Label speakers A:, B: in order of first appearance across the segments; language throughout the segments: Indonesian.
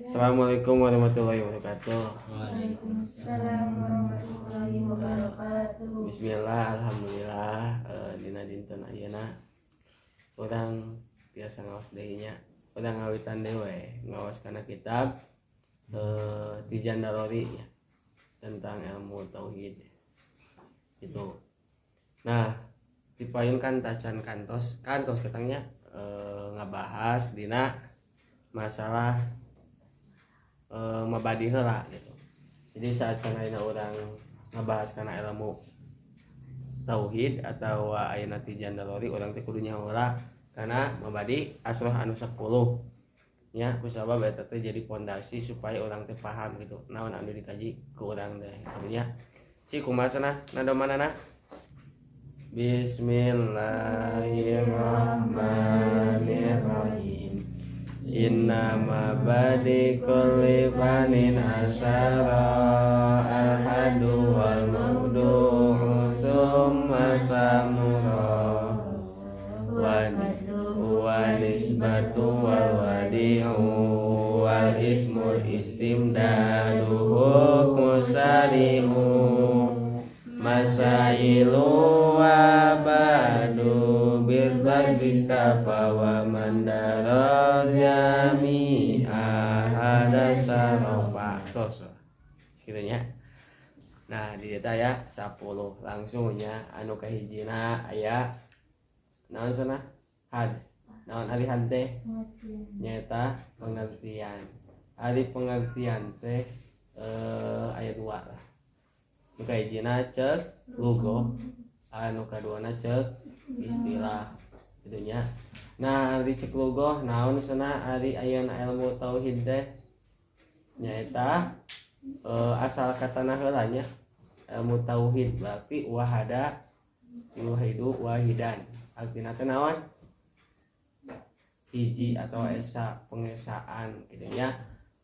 A: Assalamualaikum warahmatullahi wabarakatuh.
B: Waalaikumsalam warahmatullahi wabarakatuh.
A: Bismillah, alhamdulillah. Dina dinten ayeuna urang tiasa ngaos deui nya. Urang ngawitan deui we ngaos kana kitab Tijan Dalori ya, tentang ilmu tauhid. Itu. Nah, dipayunkan tacan kantos katanya ngabahas dina masalah mabadi heula gitu. Jadi saat cenah orang ngebahas karena ilmu tauhid atau ayeuna Tijan Dalori orang teh kudu nyahola karena mabadi asroh anu 10 nya kusabab eta teh jadi pondasi supaya orang teh paham gitu naon anu dikaji ku urang teh artinya si kumasana nadomanana. Bismillahirrahmanirrahim. Innama badi kulli fanin asyara al-hadu wal mawdu'u summa samura wa nisbatu wal wadi'u wal ismul istimdadu hukmu sari'u masailu wa ba'du birbadika wa mandara jami'a hadasa rofa tos sekiranya. Nah di data ya 10 langsungnya anu kahijina aya naon sana had naon ari had teh nyata pengertian ari pengertian teh aya 2 lah. Nu kahijina cek lugo, anu kaduana cek istilah gitunya. Nah ari cek lugo naon sana ari ayeuna ilmu tauhid teh nyaeta asal katana heula nya ilmu tauhid berarti wahada yuhidu wahidan artina teh naon hiji atau esa pengesaan gitunya.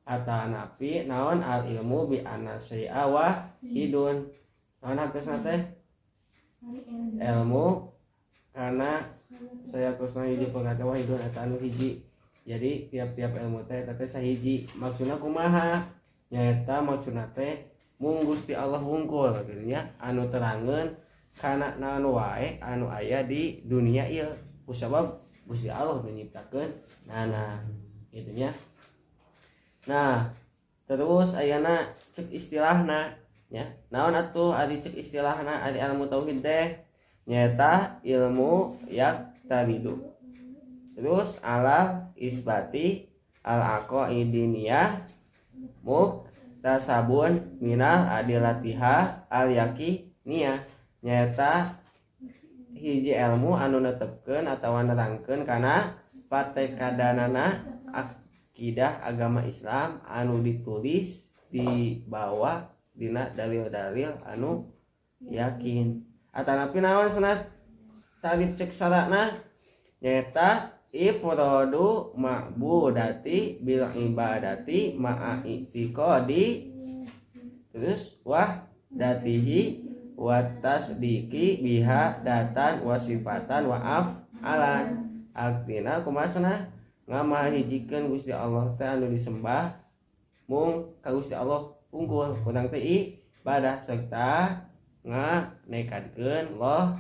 A: Atanapi naon al ilmu bi anna syai'a wahidun naon hartosna teh ilmu karena saya terusna hiji pengata wahidun eta anu hiji. Jadi tiap-tiap ilmu teh eta teh sahiji maksudna kumaha nyaeta maksudna teh mung Gusti Allah wungkul gitu nya anu terangeun kana naon wae anu aya di dunia ieu kusabab Gusti Allah nu nyiptakeun nah gitu nya. Nah terus ayana cek istilahna ya naon atuh ari cek istilahna ari ilmu tauhid teh nyaeta ilmu yak taridu terus alal isbati al aqaidiniyah muktasabun minal adilatiha al yakiniyah nyaeta hiji ilmu anu netepkeun atawa nerangkeun kana patekadanana akidah agama Islam anu ditulis di bawah dina dalil-dalil anu yakin. Atanapi naon cenah tarif cek syaratna nyaeta ifradu ma'budati bil ibadati ma'a i'tiqadi terus wahdatihi wa tasdiki biha datan wa sifatan wa af'alan artina kumasana ngamahijikeun Gusti Allah teh anu disembah mung ka Gusti Allah unggul urang teh ibadah serta nganekadkeun loh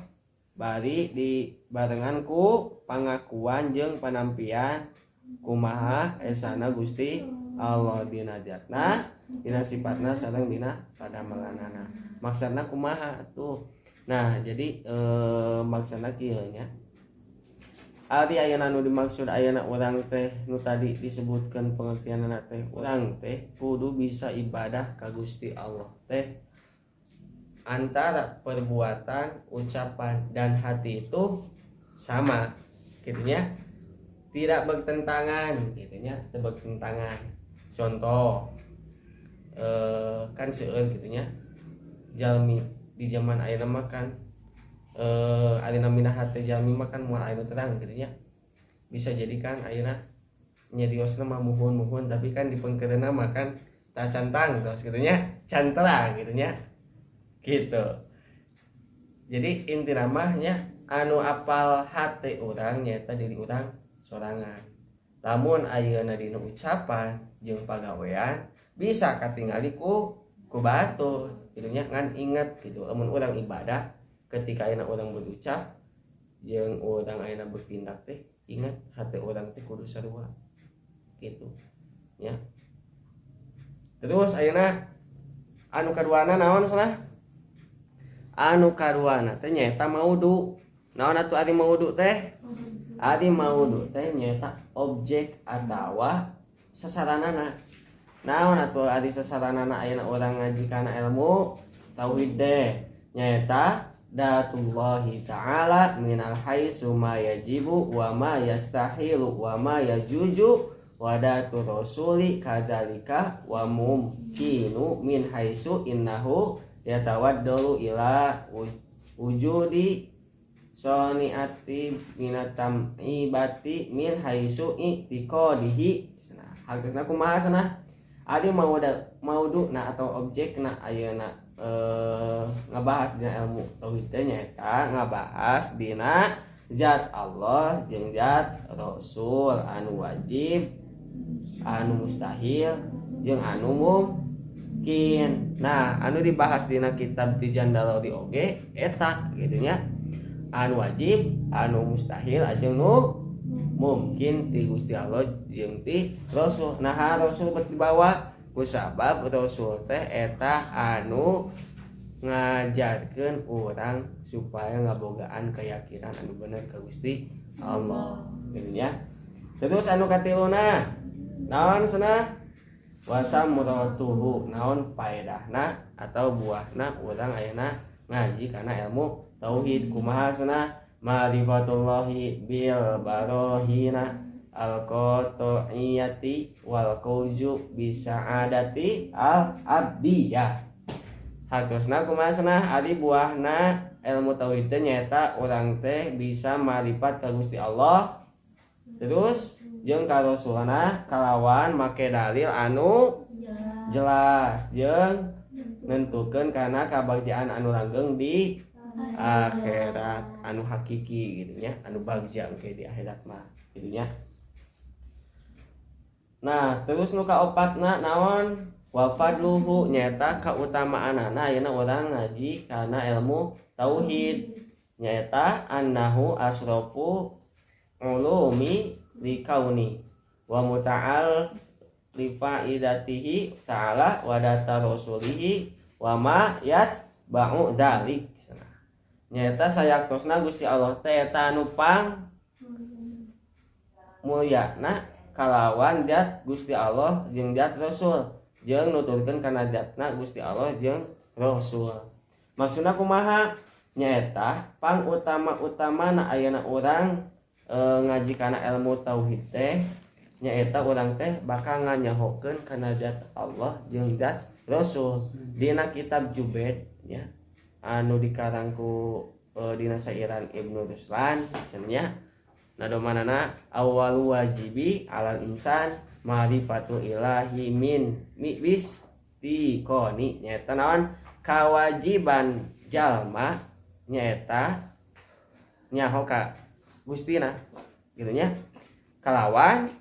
A: bari di barengan ku pangakuan jeung panampian kumaha esana Gusti Allah dina zatna dina sifatna sareng dina padamelanana. Maksudna kumaha tuh. Nah jadi maksudna kieu nya ari ayeuna nu dimaksud ayeuna urang teh nu tadi disebutkeun pengertianna teh urang teh kudu bisa ibadah ka Gusti Allah teh antara perbuatan, ucapan dan hati itu sama gitunya tidak bertentangan gitunya tidak bertentangan. Contoh kan seueur gitunya jalmi di zaman ayeuna makan alina minah hati jalmi makan moal anu terang gitu nya bisa jadi kan ayeuna nya diosna mah muhun tapi kan di pengkeurna makan tak cantang terus gitu nya cantela gitu nya gitu. Jadi inti namanya anu apal hati urang nyaeta diri urang sorangan lamun ayeuna dina ucapan jeung pagawean bisa katingali ku batur kitu nya ngan inget gitu lamun urang ibadah ketika ayeuna urang berucap jeung urang ayeuna bertindak teh inget hate urang teh kudu sarua gitu nya. Terus ayeuna anu kaduana naon cenah? Anu kaduana teh nyaeta maudu. Naon atuh ari maudu teh? Ari maudu teh nyaeta objek atawa sasaranana. Naon atuh ari sasaranana ayeuna urang ngaji kana ilmu tauhid teh nyaeta datullahi ta'ala minal haitsu ma yajibu wa ma yastahilu wa ma yajuju wadatu rasuli kadzalika wa mumkinu min haitsu innahu yatawaddalu ila wujudi soniati minatam ibati min haitsu i'tiqadihi cenah. Hartosna kumaha cenah? Ari maudu na atau objek na ayeuna ngabahas dina ilmu tauhid teh nyaeta ngabahas dina zat Allah jeung zat Rasul anu wajib, anu mustahil jeung anu mungkin. Nah, anu dibahas dina kitab Tijandalauri oge eta kitu nya. Anu wajib, anu mustahil jeung nu mungkin ti Gusti Allah jeung ti Rasul. Nah, Rasul bet dibawa kusabab Rasul teh eta anu ngajarkeun urang supaya ngabogaan keyakinan anu bener ka Gusti Allah gitu nya. Terus anu katiluna naon cenah? Wasamratuhu naon paedahna atau buahna urang ayeuna ngaji kana ilmu tauhid kumaha cenah? Ma'rifatullahi bil barahina al-qat'iyati wal qauju bisa'adati al-abdiyah. Hartosna kumaha cenah? Ari buahna ilmu tauhid teh nyaeta urang teh bisa marifat ka Gusti Allah. Terus jeung ka Rasulna kalawan make dalil anu jelas jeung nentukeun kana kabagjaan anu langgeng di akhirat anu hakiki gitu nya, anu bagja engke di akhirat mah gitu nya. Nah, terus nu kaopatna naon? Wa fadluhu nyaeta kautamaanana ayeuna urang ngaji kana ilmu tauhid nyaeta annahu asrafu ulumi likauni wa muta'al li faidatihi ta'ala wa data rasulihi wa ma yatba'u dzalik. Nyaeta sayaktosna Gusti Allah teh eta anu pang mulyana kalawan zat Gusti Allah jeung zat Rasul jeung nuturkeun kana zatna Gusti Allah jeung Rasul. Maksudna kumaha? Nyaeta pang utama-utamana ayeuna urang ngaji kana ilmu tauhid teh nyaeta urang teh bakal nganyahokeun kana zat Allah jeung zat Rasul. Dina kitab Jubaid nya anu dikarang ku dina sairan Ibnu Ruslan cenah nadomanana awwalu wajibi alal insan ma'rifatu ilahi min bis tiqoni nyaeta naon kawajiban jalma nyaeta nyaho ka Gustina gitu nya kalawan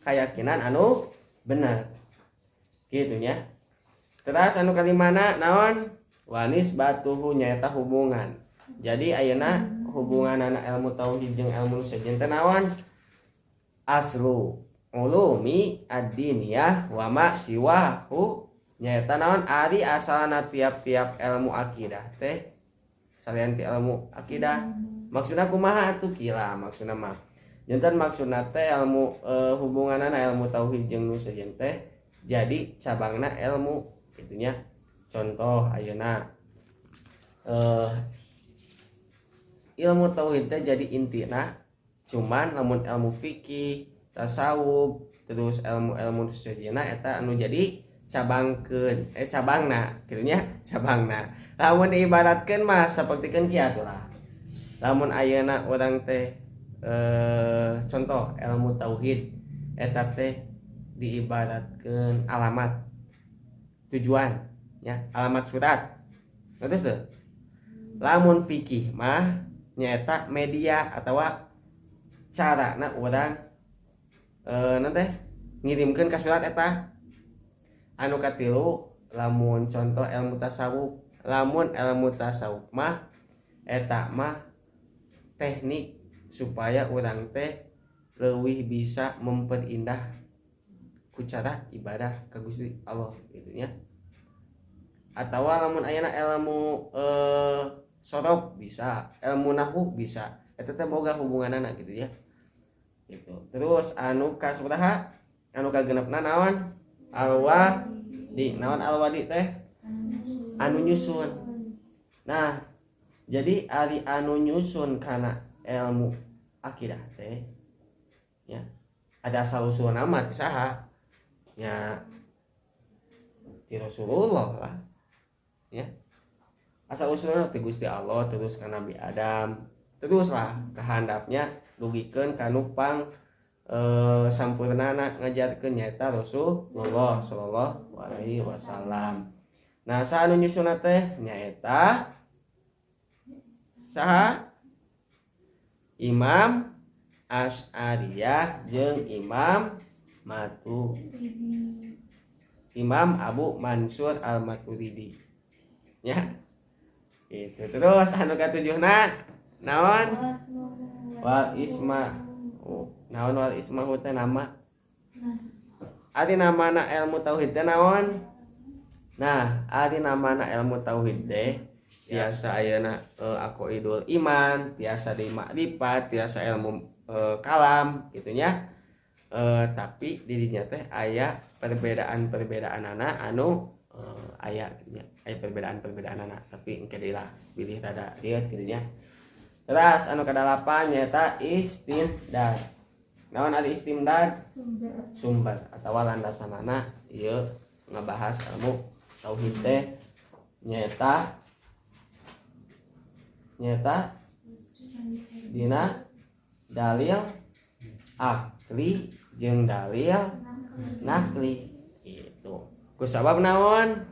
A: keyakinan anu bener gitu nya. Terus anu kalimana naon wanis batuhu nyaeta hubungan. Jadi ayeuna hubungan anak ilmu tauhid jeung ilmu sejen teh naon? Aslu ulumi ad-diniyah wa ma siwahu nyaeta naon? Ari asalna tiap-tiap ilmu akidah teh salian ti ilmu akidah. Maksudna kumaha atuh kila maksudna mah. Janten maksudna teh ilmu hubunganana ilmu tauhid jeung nu sejen teh jadi cabangna ilmu kitu nya. Contoh ayeuna ilmu tauhid teh jadi intina cuman lamun ilmu fikih, tasawuf, terus ilmu-ilmu sejenna eta anu jadi cabangkeun cabangna kitu nya cabangna. Lamun diibaratkeun mah sapertikeun kieu lah. Lamun ayeuna urang teh contoh ilmu tauhid eta teh diibaratkeun alamat tujuan ya, alamat surat. Ngertos teu? Lamun fikih mah nyaeta media atawa carana urang nanti ngirimkeun ka surat eta. Anu katilu lamun contoh ilmu tasawuf, lamun ilmu tasawuf mah eta mah teknik supaya urang teh leuwih bisa memperindah ku cara ibadah ka Gusti Allah gitu nya. Atawa lamun ayeuna ilmu sorok bisa, ilmu nahwu bisa. Eta teh boga hubunganana gitu ya. Gitu. Terus anu ka sabaraha? Anu kagenepna naon? Alwadi. Naon alwadi teh? Anu nyusun. Nah, jadi ari anu nyusun kana ilmu akidah teh ya. Ada asal usul nama ti saha? Ya ti Rasulullah lah. Ya. Asal usulna ti Gusti Allah terus ka Nabi Adam. Teruslah kehandapnya dugikeun ka nupang sampurnana ngajarkeun nyaeta Rasulullah sallallahu alaihi wasallam. Nah, saha anu nyusun teh nyaeta saha? Imam Asy'ariyah jeung Imam Abu Mansur Al-Maturidi. Ya. Itu terus anu katujuhna naon? Wal isma. Naon wal isma teh nama? Ari namana ilmu tauhid teh naon? Nah, ari namana ilmu tauhid teh tiasa ayeuna aqaidul iman, tiasa di makrifat, tiasa ilmu kalam gitu nya. Tapi dirinya teh aya perbedaan-perbedaanana anu aya gitu nya. Aya perbedaan-perbedaanana, tapi engke deui lah pilih rada lieu gitu nya. Terus anu kadalapan nyaeta istimdad. Naon ari istimdad? Sumber atawa landasanana ieu ngabahas ilmu tauhid teh nyaeta dina dalil akli jeung dalil nakli gitu. Kusabab naon?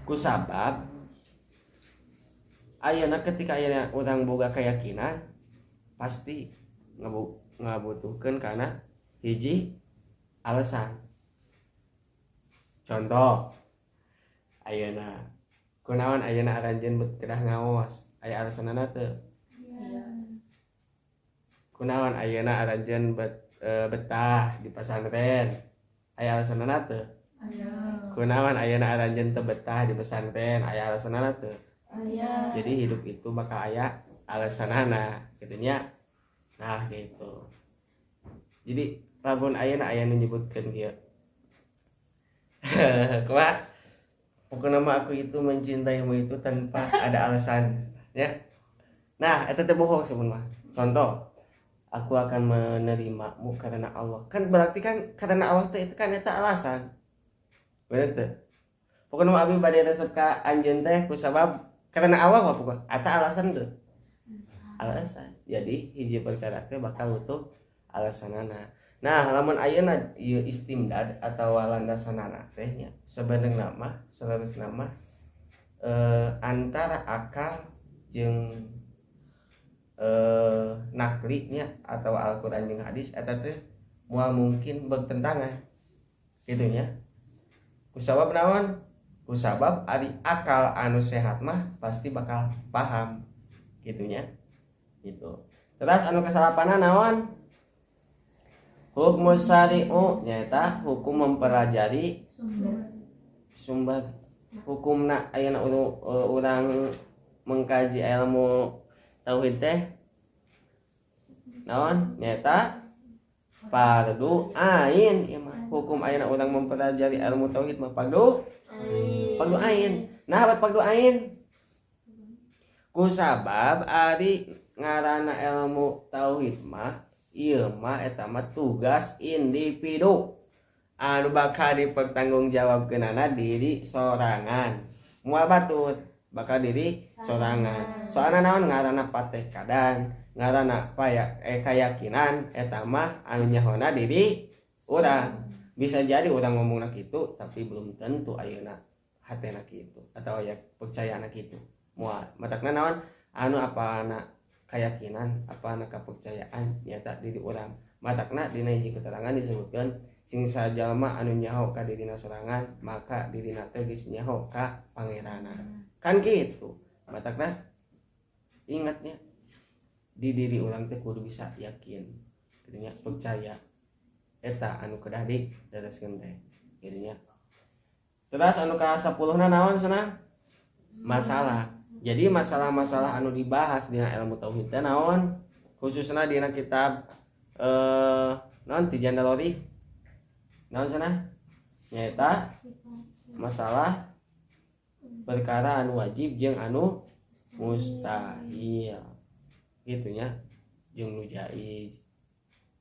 A: Kusabab ayeuna ketika ayeuna urang boga keyakinan pasti ngabutuhkeun kana hiji alasan. Contoh ayeuna kunaon ayeuna aranjeun kedah ngaos aya alasanana teu? Kunaon ayeuna aranjeun betah di pesantren aya alasanana teu? Kunaon ayeuna aranjeun teu betah di pesantren aya alasanana teu? Jadi hidup itu bakal aya alasanana gitu nya. Nah gitu. Jadi lamun ayeuna aya nu nyebutkeun kieu. Kumaha? Pokoknya mah aku itu mencintaimu itu tanpa ada alasan ya. Nah, itu teh bohong sebenarnya. Contoh, aku akan menerimamu karena Allah. Kan berarti kan karena Allah teh itu kan eta alasan. Bener teh. Pokoknya mah abi bade resep ka anjeun teh kusabab karena Allah mah pokoknya eta alasan teh. Alasan. Jadi hiji perkara teh bakal utuh alasanana. Nah, lamun ayeuna ieu istimdad atawa landasanana teh nya sebenarnya mah salerusna mah antara akal jeung naklinya atau Al-Qur'an jeung hadis eta teh moal mungkin bertentangan gitu nya. Kusabab naon? Kusabab ari akal anu sehat mah pasti bakal paham gitu nya. Gitu. Terus anu kasalapanan naon? Hukum syari'u nyaeta hukum mempelajari sumber hukumna ayeuna urang mengkaji ilmu tauhid teh naon nyaeta fardu ain ieu mah hukum ayeuna urang mempelajari ilmu tauhid mah fardu ain. Nah apa fardu ain? Kusabab ari ngaranna ilmu tauhid mah ieu mah eta mah tugas individu anu bakal dipertanggungjawabkeunana diri sorangan. Moal batut bakal diri sorangan. Soalna naon ngaranna patekadan, ngaranna keyakinan eta mah anu nyahona diri urang. Bisa jadi urang ngomongna kitu tapi belum tentu ayeuna hatena kitu atau aya percayana kitu. Moal matakna naon anu apana keyakinan apa anak kepercayaan nyata diri orang matakna dina hiji keterangan disebutkan sing sajalma anu nyaho ka dirina sorangan maka dirina teh geus nyaho ka pangeranna kan gitu matakna ingatnya di diri orang teh kudu bisa yakin gitu nya percaya eta anu kedah diteruskeun teh gitu nya. Terus anu ka 10na naon cenah masalah. Jadi masalah-masalah anu dibahas dina ilmu tauhid teh naon khususna dina kitab naon Tijan Nalori naon cenah nyaeta masalah perkara anu wajib jeung anu mustahil gitu nya jeung nu jaiz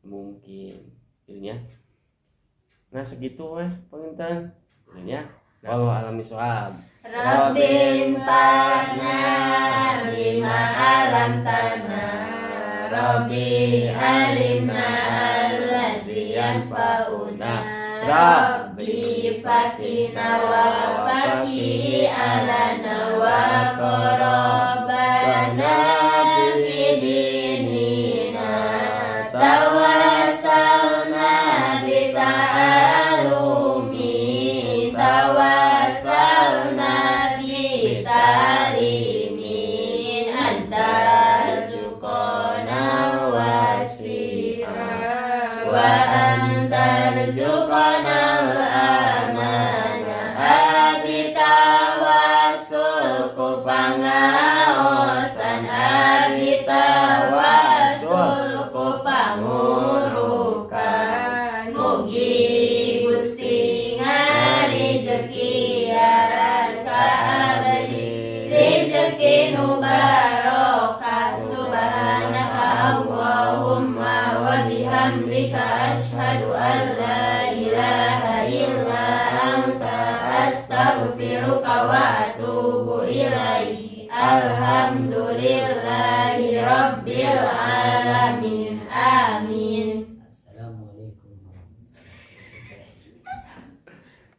A: mungkin gitu nya. Nah segitu penginten gitu nya. Wallahu a'lam bishawab.
B: Rabbin fa'na bima alamtana Rabbi alimna alladhi yanfa'una Rabbi fakina wa faki alana wa korobana fidinina tawassalna bita'alumi tawassalna bita'alimin antarzuqona wasi'a wa antarzuqona al-amana abitawassul kupangaosan abitawassul kupangurukan mugi Gusti ngarizekian ka abdi rezeki nu barokah subhanaka Allahumma wa bihamdika asyhadu an la ilaha illa anta astaghfiruka wa atubu ilaik. Alhamdulillah.